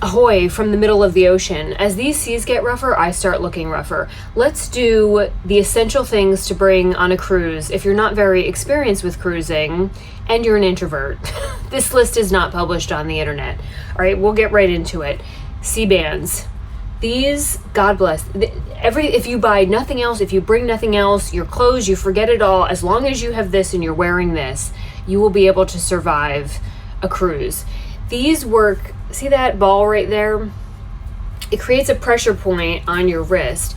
ahoy from the middle of the ocean. As these seas get rougher, I start looking rougher. Let's do the essential things to bring on a cruise if you're not very experienced with cruising and you're an introvert. This list is not published on the internet. All right, we'll get right into it. Sea bands. These, God bless, if you buy nothing else, if you bring nothing else, your clothes, you forget it all, as long as you have this and you're wearing this, you will be able to survive a cruise. These work, see that ball right there? It creates a pressure point on your wrist.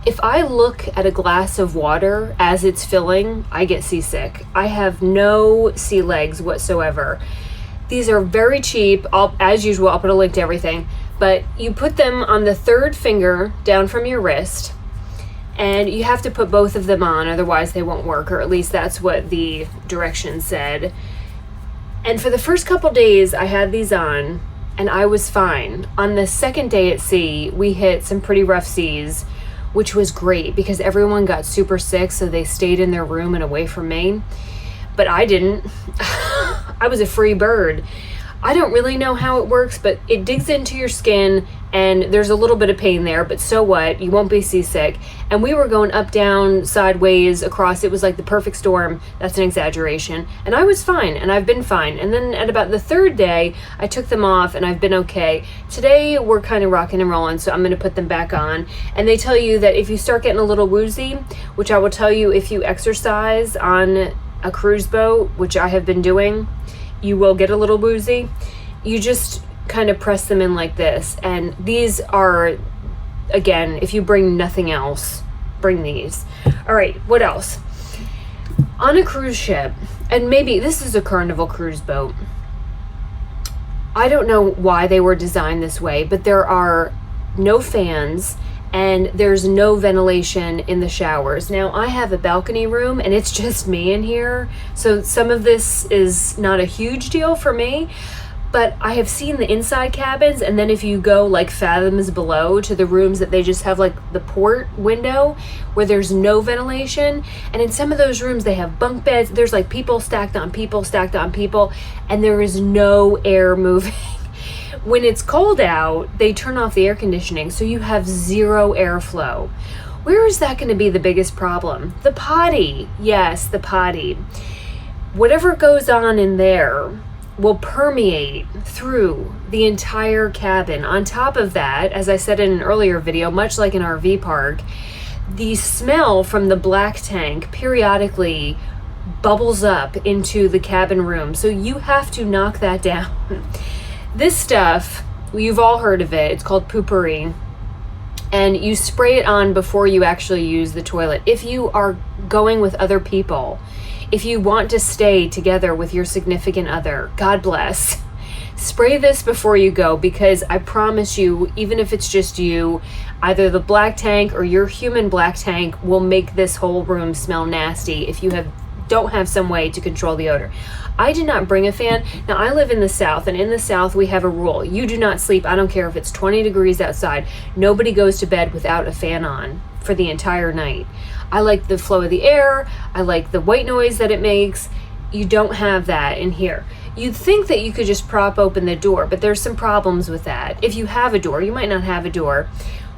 If I look at a glass of water as it's filling, I get seasick. I have no sea legs whatsoever. These are very cheap. As usual, I'll put a link to everything. But you put them on the third finger down from your wrist, and you have to put both of them on, otherwise they won't work, or at least that's what the directions said. And for the first couple days I had these on, and I was fine. On the second day at sea, we hit some pretty rough seas, which was great because everyone got super sick, so they stayed in their room and away from me. But I didn't. I was a free bird. I don't really know how it works, but it digs into your skin and there's a little bit of pain there, but so what? You won't be seasick. And we were going up, down, sideways, across. It was like the perfect storm. That's an exaggeration. And I was fine, and I've been fine. And then at about the third day, I took them off and I've been okay. Today, we're kind of rocking and rolling, so I'm going to put them back on. And they tell you that if you start getting a little woozy, which I will tell you if you exercise on a cruise boat, which I have been doing, you will get a little woozy. You just kind of press them in like this. And these are, again, if you bring nothing else, bring these. All right, what else? On a cruise ship, and maybe this is a Carnival cruise boat. I don't know why they were designed this way, but there are no fans and there's no ventilation in the showers. Now, I have a balcony room and it's just me in here, so some of this is not a huge deal for me, but I have seen the inside cabins, and then if you go like fathoms below to the rooms that they just have like the port window where there's no ventilation, and in some of those rooms they have bunk beds, there's like people stacked on people stacked on people, and there is no air moving. When it's cold out, they turn off the air conditioning, so you have zero airflow. Where is that going to be the biggest problem? The potty. Yes, the potty. Whatever goes on in there will permeate through the entire cabin. On top of that, as I said in an earlier video, much like an RV park, the smell from the black tank periodically bubbles up into the cabin room, so you have to knock that down. This stuff, you've all heard of it. It's called poopery. And you spray it on before you actually use the toilet. If you are going with other people, if you want to stay together with your significant other, God bless, spray this before you go, because I promise you, even if it's just you, either the black tank or your human black tank will make this whole room smell nasty if you don't have some way to control the odor. I did not bring a fan. Now, I live in the South, and in the South, we have a rule. You do not sleep, I don't care if it's 20 degrees outside. Nobody goes to bed without a fan on for the entire night. I like the flow of the air. I like the white noise that it makes. You don't have that in here. You'd think that you could just prop open the door, but there's some problems with that. If you have a door, you might not have a door.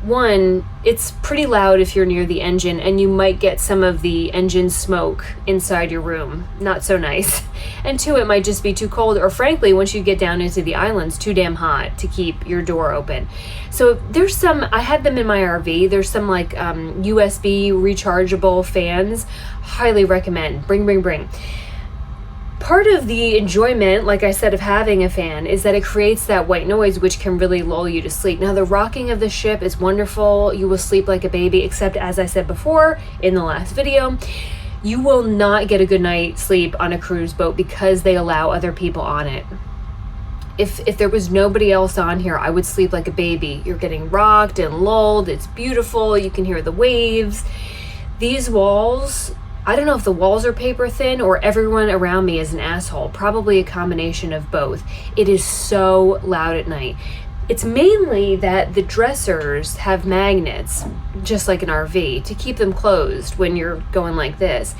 One, it's pretty loud if you're near the engine, and you might get some of the engine smoke inside your room. Not so nice. And two, it might just be too cold, or frankly, once you get down into the islands, too damn hot to keep your door open. So there's some, I had them in my RV, there's some like USB rechargeable fans. Highly recommend. Bring. Part of the enjoyment, like I said, of having a fan is that it creates that white noise, which can really lull you to sleep. Now, the rocking of the ship is wonderful. You will sleep like a baby, except, as I said before in the last video, you will not get a good night's sleep on a cruise boat because they allow other people on it. If there was nobody else on here, I would sleep like a baby. You're getting rocked and lulled. It's beautiful. You can hear the waves. These walls, I don't know if the walls are paper thin or everyone around me is an asshole. Probably a combination of both. It is so loud at night. It's mainly that the dressers have magnets, just like an RV, to keep them closed when you're going like this.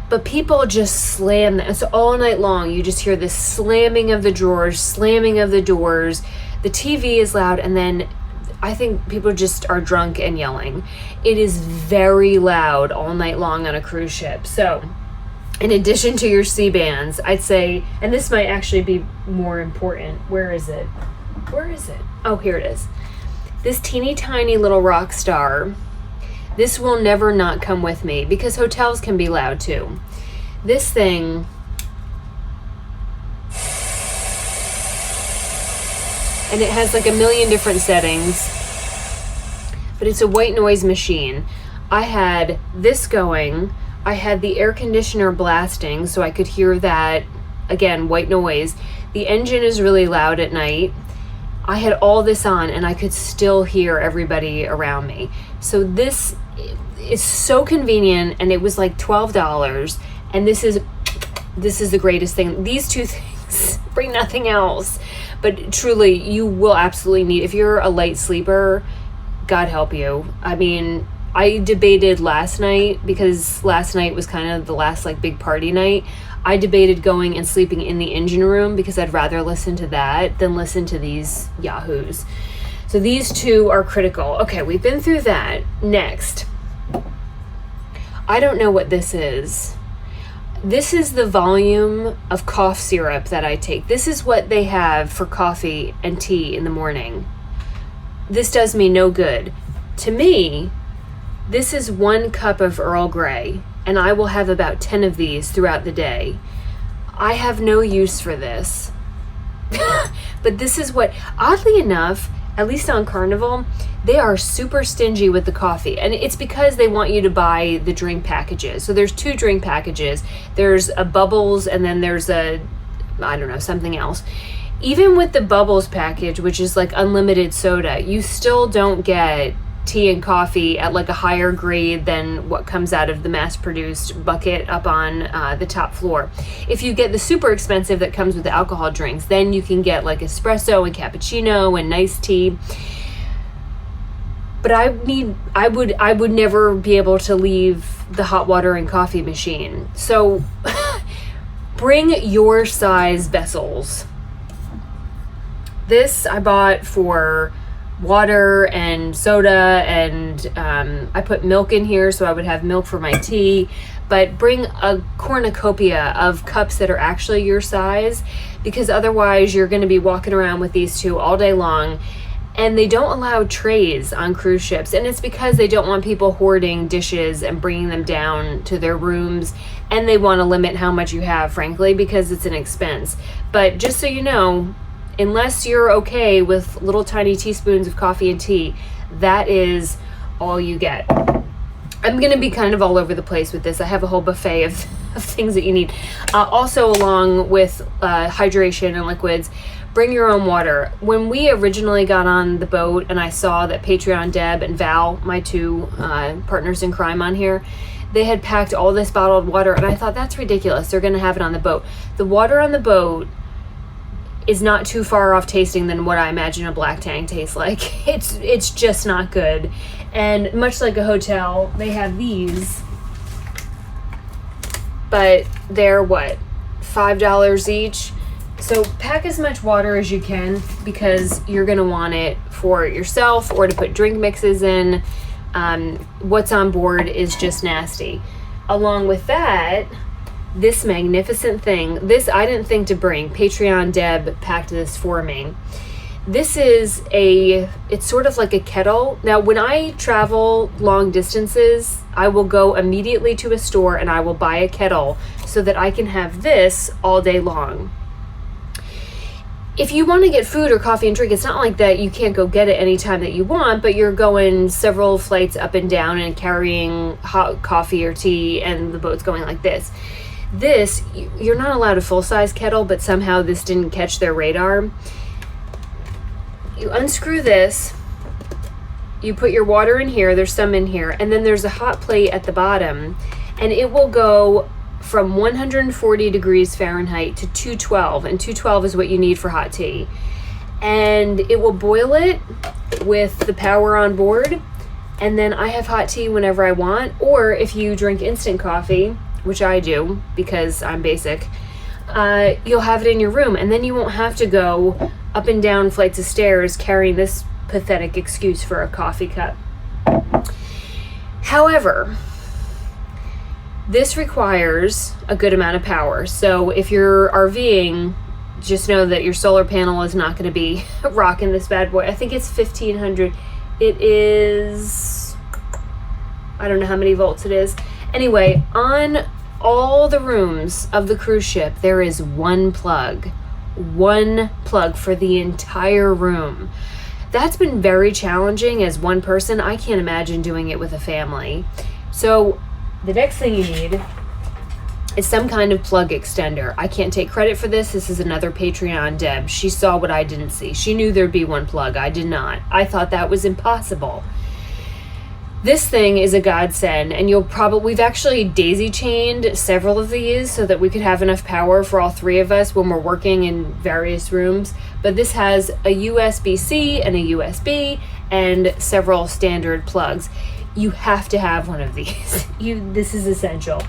But people just slam them. So all night long, you just hear this slamming of the drawers, slamming of the doors. The TV is loud, and then I think people just are drunk and yelling. It is very loud all night long on a cruise ship. So in addition to your C-bands, I'd say, and this might actually be more important. Where is it? Oh, here it is. This teeny tiny little rock star. This will never not come with me because hotels can be loud too. This thing, and it has like a million different settings, but it's a white noise machine. I had this going. I had the air conditioner blasting so I could hear that, again, white noise. The engine is really loud at night. I had all this on and I could still hear everybody around me. So this is so convenient, and it was like $12, and this is the greatest thing. These two things, bring nothing else. But truly, you will absolutely need, if you're a light sleeper, God help you. I mean, I debated last night, because last night was kind of the last like big party night. I debated going and sleeping in the engine room because I'd rather listen to that than listen to these yahoos. So these two are critical. Okay, we've been through that. Next, I don't know what this is. This is the volume of cough syrup that I take. This is what they have for coffee and tea in the morning. This does me no good. To me, this is 1 cup of Earl Grey, and I will have about 10 of these throughout the day. I have no use for this. But this is what, oddly enough, at least on Carnival, they are super stingy with the coffee. And it's because they want you to buy the drink packages. So there's 2 drink packages. There's a Bubbles, and then there's a, I don't know, something else. Even with the Bubbles package, which is like unlimited soda, you still don't get tea and coffee at like a higher grade than what comes out of the mass-produced bucket up on the top floor. If you get the super expensive that comes with the alcohol drinks, then you can get like espresso and cappuccino and nice tea. But I would never be able to leave the hot water and coffee machine. So bring your size vessels. This I bought for water and soda, and I put milk in here so I would have milk for my tea. But bring a cornucopia of cups that are actually your size, because otherwise you're going to be walking around with these two all day long. And they don't allow trays on cruise ships, and it's because they don't want people hoarding dishes and bringing them down to their rooms, and they want to limit how much you have, frankly, because it's an expense. But just so you know, unless you're okay with little tiny teaspoons of coffee and tea, that is all you get. I'm going to be kind of all over the place with this. I have a whole buffet of things that you need. Also, along with hydration and liquids, bring your own water. When we originally got on the boat and I saw that Patreon Deb and Val, my 2 partners in crime on here, they had packed all this bottled water, and I thought, that's ridiculous. They're going to have it on the boat. The water on the boat is not too far off tasting than what I imagine a black tang tastes like. It's just not good. And much like a hotel, they have these, but they're what, $5 each? So pack as much water as you can, because you're going to want it for yourself or to put drink mixes in. What's on board is just nasty. Along with that, this magnificent thing, this I didn't think to bring. Patreon Deb packed this for me. This is it's sort of like a kettle. Now, when I travel long distances, I will go immediately to a store and I will buy a kettle so that I can have this all day long. If you want to get food or coffee and drink, it's not like that you can't go get it anytime that you want, but you're going several flights up and down and carrying hot coffee or tea, and the boat's going like this. This, you're not allowed a full-size kettle, but somehow this didn't catch their radar. You unscrew this, you put your water in here, there's some in here, and then there's a hot plate at the bottom, and it will go from 140 degrees Fahrenheit to 212, and 212 is what you need for hot tea. And it will boil it with the power on board, and then I have hot tea whenever I want. Or if you drink instant coffee, which I do because I'm basic, you'll have it in your room, and then you won't have to go up and down flights of stairs carrying this pathetic excuse for a coffee cup. However, this requires a good amount of power. So if you're RVing, just know that your solar panel is not going to be rocking this bad boy. I think it's 1500. It is, I don't know how many volts it is. Anyway, on all the rooms of the cruise ship, there is one plug for the entire room. That's been very challenging as one person. I can't imagine doing it with a family. So the next thing you need is some kind of plug extender. I can't take credit for this. This is another Patreon Deb. She saw what I didn't see. She knew there'd be one plug. I did not. I thought that was impossible. This thing is a godsend, and we've actually daisy chained several of these so that we could have enough power for all three of us when we're working in various rooms. But this has a USB-C and a USB and several standard plugs. You have to have one of these. This is essential.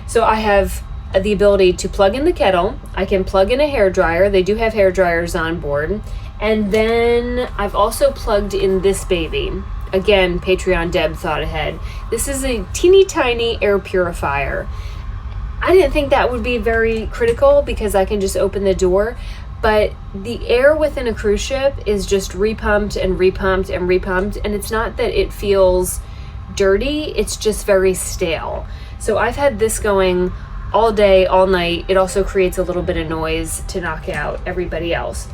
So I have the ability to plug in the kettle. I can plug in a hairdryer. They do have hair dryers on board. And then I've also plugged in this baby. Again, Patreon Deb thought ahead. This is a teeny tiny air purifier. I didn't think that would be very critical because I can just open the door, but the air within a cruise ship is just repumped and repumped and repumped, and it's not that it feels dirty, it's just very stale. So I've had this going all day, all night. It also creates a little bit of noise to knock out everybody else.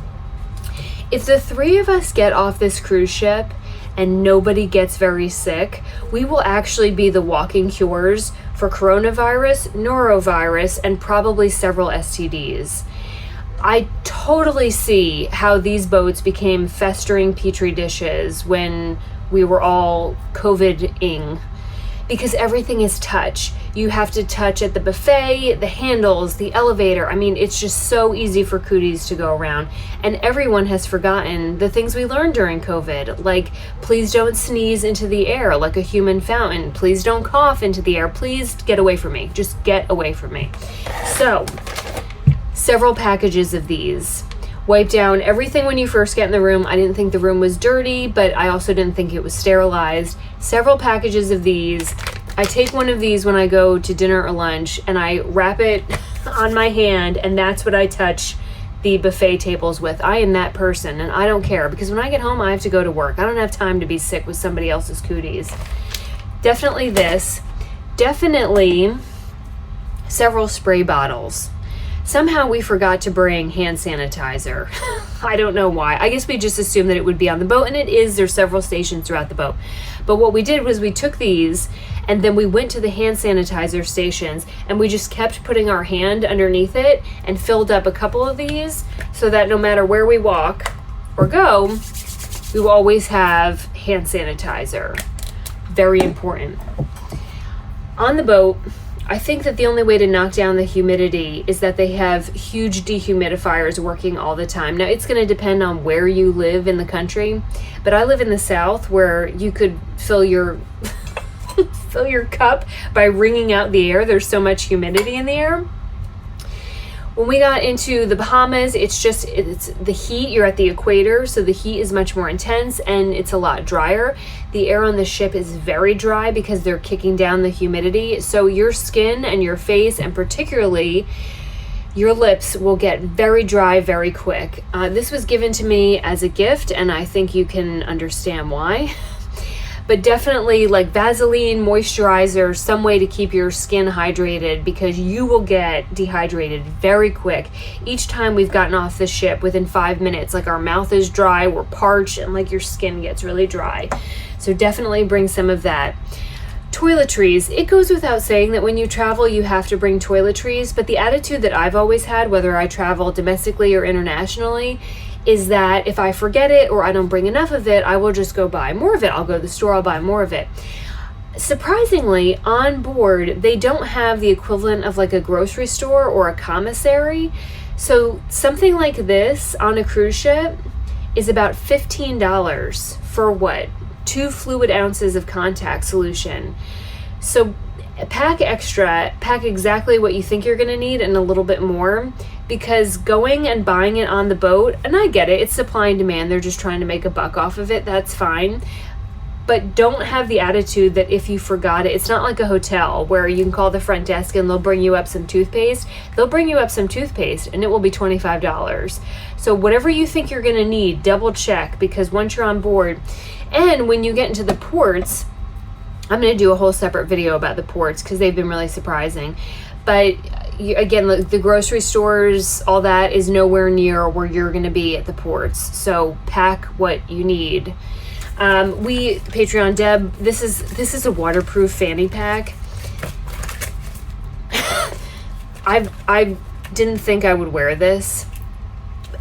If the three of us get off this cruise ship and nobody gets very sick, we will actually be the walking cures for coronavirus, norovirus, and probably several STDs. I totally see how these boats became festering petri dishes when we were all COVID-ing, because everything is touch. You have to touch at the buffet, the handles, the elevator. I mean, it's just so easy for cooties to go around. And everyone has forgotten the things we learned during COVID, like please don't sneeze into the air like a human fountain. Please don't cough into the air. Please get away from me. Just get away from me. So, several packages of these. Wipe down everything when you first get in the room. I didn't think the room was dirty, but I also didn't think it was sterilized. Several packages of these. I take one of these when I go to dinner or lunch and I wrap it on my hand, and that's what I touch the buffet tables with. I am that person, and I don't care, because when I get home I have to go to work. I don't have time to be sick with somebody else's cooties. Definitely this. Definitely several spray bottles. Somehow we forgot to bring hand sanitizer. I don't know why. I guess we just assumed that it would be on the boat, and it is. There's several stations throughout the boat. But what we did was we took these, and then we went to the hand sanitizer stations, and we just kept putting our hand underneath it and filled up a couple of these so that no matter where we walk or go, we will always have hand sanitizer. Very important. On the boat, I think that the only way to knock down the humidity is that they have huge dehumidifiers working all the time. Now, it's going to depend on where you live in the country, but I live in the South, where you could fill your fill your cup by wringing out the air. There's so much humidity in the air. When we got into the Bahamas, it's the heat. You're at the equator, so the heat is much more intense and it's a lot drier. The air on the ship is very dry because they're kicking down the humidity. So your skin and your face, and particularly your lips, will get very dry very quick. This was given to me as a gift, and I think you can understand why. But definitely like Vaseline, moisturizer, some way to keep your skin hydrated, because you will get dehydrated very quick. Each time we've gotten off the ship, within 5 minutes, like our mouth is dry, we're parched, and like your skin gets really dry. So definitely bring some of that. Toiletries. It goes without saying that when you travel, you have to bring toiletries, but the attitude that I've always had, whether I travel domestically or internationally, is that if I forget it or I don't bring enough of it, I will just go buy more of it. I'll go to the store, I'll buy more of it. Surprisingly, on board, they don't have the equivalent of like a grocery store or a commissary. So something like this on a cruise ship is about $15 for what? 2 fluid ounces of contact solution. So pack extra, pack exactly what you think you're gonna need and a little bit more, because going and buying it on the boat, and I get it, it's supply and demand, they're just trying to make a buck off of it, that's fine. But don't have the attitude that if you forgot it, it's not like a hotel where you can call the front desk and they'll bring you up some toothpaste. They'll bring you up some toothpaste and it will be $25. So whatever you think you're going to need, double check, because once you're on board, and when you get into the ports, I'm going to do a whole separate video about the ports because they've been really surprising. But again, the grocery stores, all that is nowhere near where you're going to be at the ports. So pack what you need. Patreon Deb, this is a waterproof fanny pack. I didn't think I would wear this,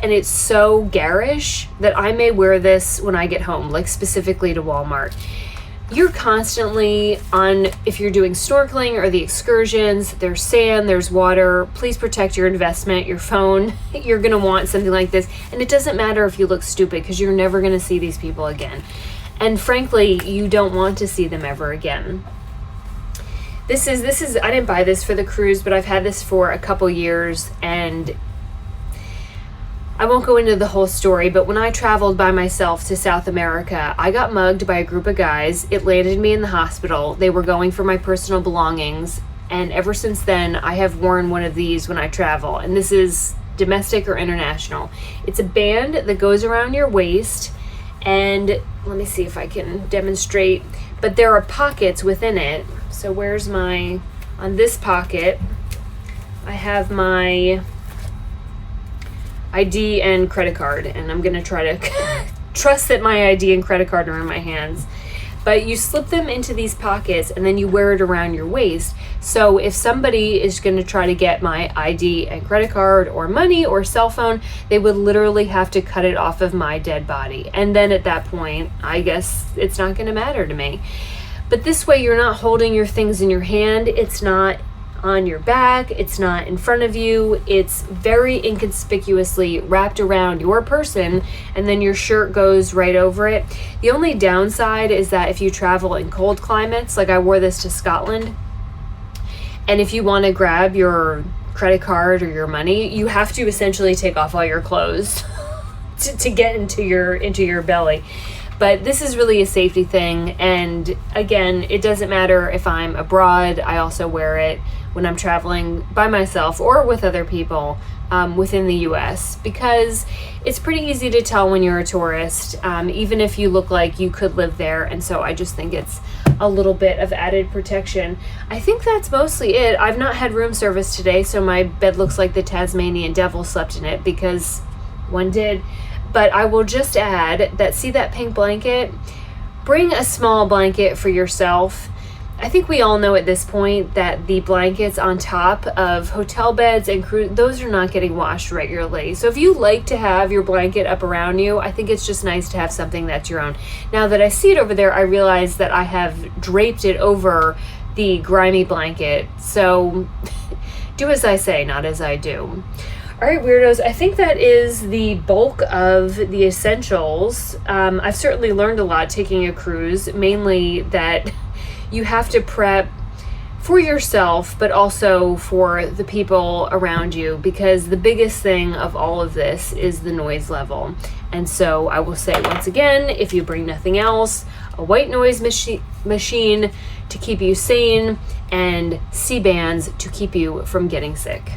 and it's so garish that I may wear this when I get home, like specifically to Walmart. You're constantly on, if you're doing snorkeling or the excursions, there's sand, there's water. Please protect your investment, your phone. You're going to want something like this. And it doesn't matter if you look stupid, because you're never going to see these people again. And frankly, you don't want to see them ever again. This is, I didn't buy this for the cruise, but I've had this for a couple years, and I won't go into the whole story, but when I traveled by myself to South America, I got mugged by a group of guys. It landed me in the hospital. They were going for my personal belongings, and ever since then, I have worn one of these when I travel, and this is domestic or international. It's a band that goes around your waist, and let me see if I can demonstrate, but there are pockets within it. So where's my, on this pocket, I have my ID and credit card, and I'm going to try to trust that my ID and credit card are in my hands. But you slip them into these pockets and then you wear it around your waist. So if somebody is going to try to get my ID and credit card or money or cell phone, they would literally have to cut it off of my dead body. And then at that point, I guess it's not going to matter to me. But this way you're not holding your things in your hand. It's not on your back, it's not in front of you, it's very inconspicuously wrapped around your person, and then your shirt goes right over it. The only downside is that if you travel in cold climates, like I wore this to Scotland, and if you want to grab your credit card or your money, you have to essentially take off all your clothes to get into your belly. But this is really a safety thing, and again, it doesn't matter if I'm abroad. I also wear it when I'm traveling by myself or with other people within the US, because it's pretty easy to tell when you're a tourist, even if you look like you could live there. And so I just think it's a little bit of added protection. I think that's mostly it. I've not had room service today, so my bed looks like the Tasmanian devil slept in it, because one did. But I will just add that, see that pink blanket? Bring a small blanket for yourself. I think we all know at this point that the blankets on top of hotel beds and those are not getting washed regularly. So if you like to have your blanket up around you, I think it's just nice to have something that's your own. Now that I see it over there, I realize that I have draped it over the grimy blanket. So do as I say, not as I do. All right, weirdos, I think that is the bulk of the essentials. I've certainly learned a lot taking a cruise, mainly that you have to prep for yourself, but also for the people around you, because the biggest thing of all of this is the noise level. And so I will say once again, if you bring nothing else, a white noise machine to keep you sane, and C-bands to keep you from getting sick.